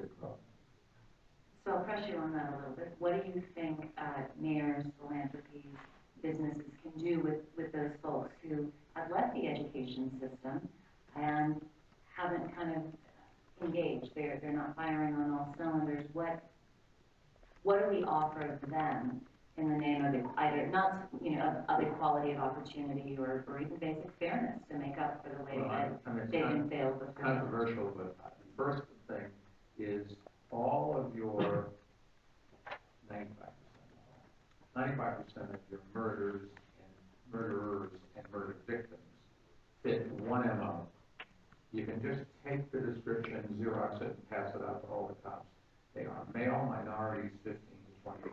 to grow. So I'll press you on that a little bit. What do you think mayors, philanthropies, businesses can do with those folks who have left the education system and haven't kind of engaged? They're not firing on all cylinders. What do we offer them in the name of either not of equality of opportunity or even basic fairness to make up for the way that they've been failed before? Controversial, but the first thing is all of your 95% of your murderers and murder victims fit one MO. You can just take the description, Xerox it, and pass it out to all the cops. They are male, minorities, 15 to 25.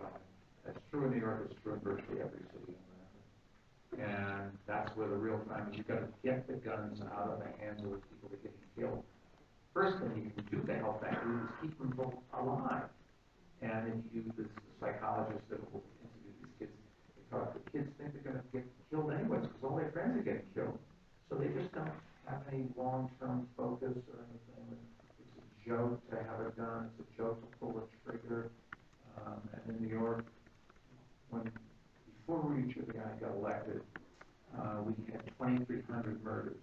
That's true in New York. It's true in virtually every city in America. And that's where the real crime is. You've got to get the guns out of the hands of the people that are getting killed. First thing you can do to help that group is keep them alive. And if you, this psychologist that will interview these kids, they talk, the kids think they're going to get killed anyways because all their friends are getting killed. So they just don't have any long-term focus or anything. It's a joke to have a gun. It's a joke to pull a trigger. And in New York, before Rudy Giuliani got elected, we had 2,300 murders.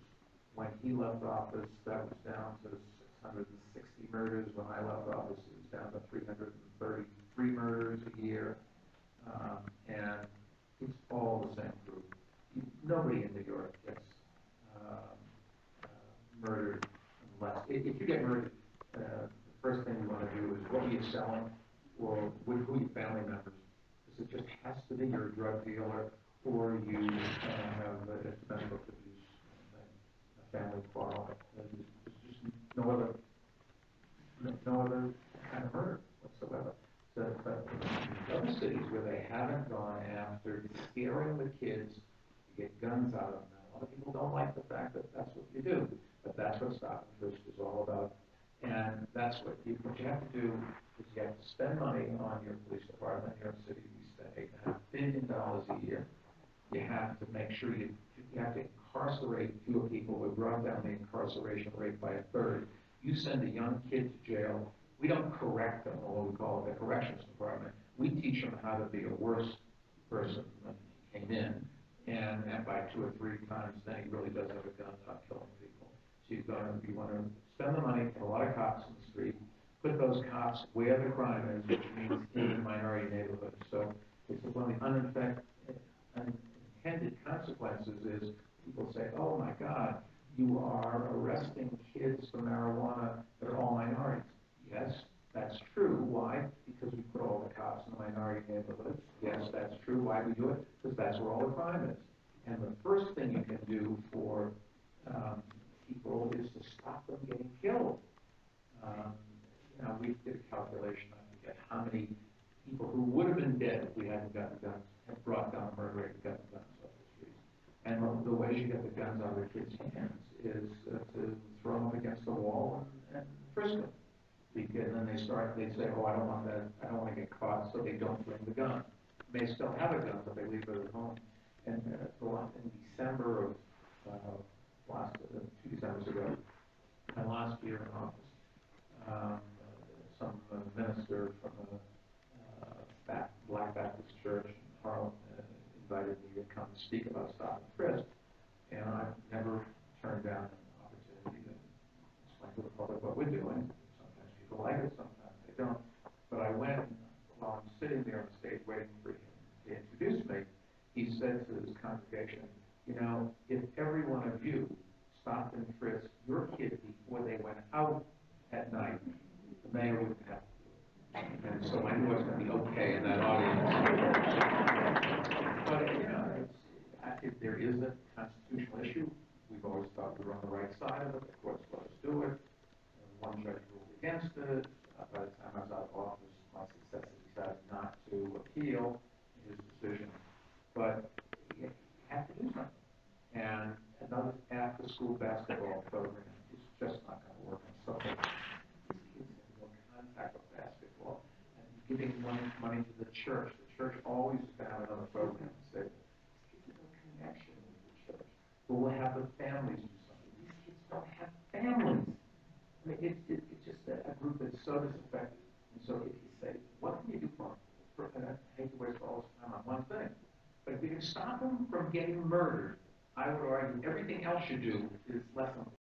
When he left office, that was down to 660 murders. When I left office, it was down to 333 murders a year. And it's all the same group. Nobody in New York gets murdered unless, if you get murdered, the first thing you want to do is what are you selling or who are your family members? Because it just has to be you're a drug dealer or you have a domestic abuse, a family quarrel. There's just no other kind of murder whatsoever. So, but in other cities where they haven't gone after scaring the kids to get guns out of them, a lot of people don't like the fact that that's what you do, but that's what Stop and Frisk is all about. And that's what you have to do is you have to spend money on your police department. In New York City, we spend $8.5 billion a year. You have to make sure you have to incarcerate fewer people. We brought down the incarceration rate by a third. You send a young kid to jail, we don't correct them, although we call it the corrections department. We teach them how to be a worse person than he came in. And by 2 or 3 times, then he really does have a gun, not killing people. So you want to spend the money, put a lot of cops in the street, put those cops where the crime is, which means in minority neighborhoods. So it's one of the unintended consequences is people say, oh my God, you are arresting kids for marijuana that are all minorities. Yes, that's true. Why? Because we put all the cops in the minority neighborhoods. Yes, that's true. Why we do it? Because that's where all the crime is. And the first thing you can do for people is to stop them getting killed. We did a calculation, I forget how many people who would have been dead if we hadn't gotten guns, had brought down murder rate and gotten guns off the streets. And the ways you get the guns out of the kids' hands is to throw them against the wall and frisk them. And then they say, oh, I don't want that, I don't want to get caught, so they don't bring the gun. They may still have a gun, but they leave it at home. And in December of 2 Decembers ago, my last year in office, some minister from a Black Baptist church in Harlem invited me to come speak about Stop and Frisk. And I've never turned down an opportunity to explain to the public what we're doing. Sometimes people like it, sometimes they don't. But I went, and while I'm sitting there on the stage waiting for him to introduce me, he said to his congregation, if every one of you stopped and frisked your kid before they went out at night, the mayor wouldn't have to do it. And so I knew I was going to be okay in that audience. But, if there is a constitutional issue, we've always thought we were on the right side of it. The courts let us do it. One judge ruled against it. By the time I was out of office, my successor decided not to appeal his decision. But you have to do something. And another after-school basketball program is just not going to work on something. These kids have no contact with basketball. And giving money to the church always is going to have another program and say, these kids have no connection with the church. But we'll have the families do something. These kids don't have families. I mean, it's just a group that's so disaffected. And so if you say, what can you do I hate to waste all this time on one thing, but if you can stop them from getting murdered, I would argue everything else you do is less important.